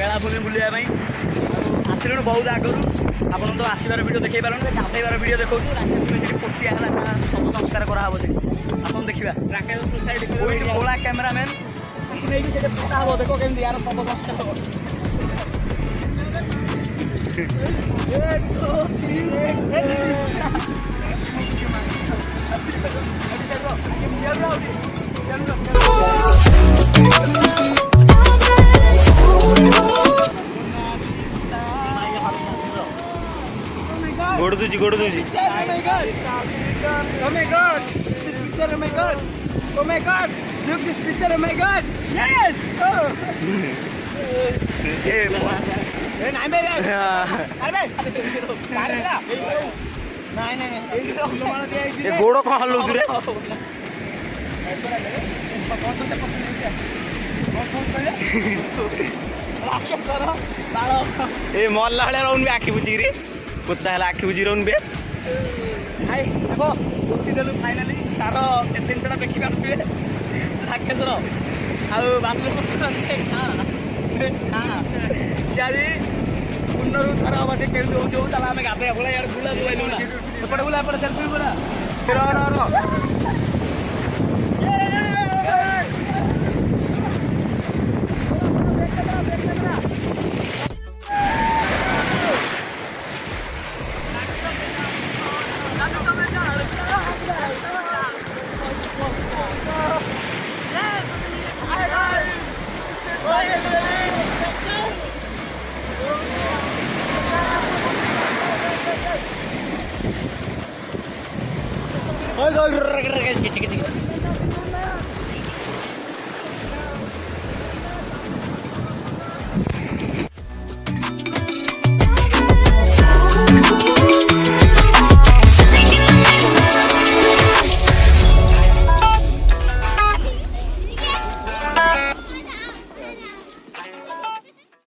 ବେଳାଭୂମି ବୁଲିବା ପାଇଁ ଆସିଲୁଣି ବହୁତ ଆଗରୁ। ଆପଣ ତ ଆସିବାର ଭିଡ଼ିଓ ଦେଖେଇ ପାରନ୍ତି, ଗାଧେଇବାର ଭିଡ଼ିଓ ଦେଖାଉଛୁ। ରାକେଶ ସେଠି ପୋତିଆ ହେଲା, ତା ଶବ ସଂସ୍କାର କରାହେବ ସେଠି। ଆପଣ ଦେଖିବା ରାକେଶ କଳା କ୍ୟାମେରାମ୍ୟାନ୍ ନେଇକି ସେଠି ପୋତା ହେବ। ଦେଖ କେମିତି ୟାର ଶବ ସଂସ୍କାର ହେବ। गोड़ दूजी Oh my god! Oh my god! This picture, oh my god! Oh my god! Look this picture, oh my god! Yes! Oh! गोड़ कौन हल्लू तुरे ए मल्ला भाई रौन आखि बुझिकी कुत्ता है आखि बुझी रौन बे भाई देखो देलु फाइनाली तार जिनसा देखी पारे राकेशर आदि पुनरुद्धार हम से केमी हो आम गाधे बोला यार बुला बुलाइलु ना एपटे बुला एपटे सेल्फी बोला किच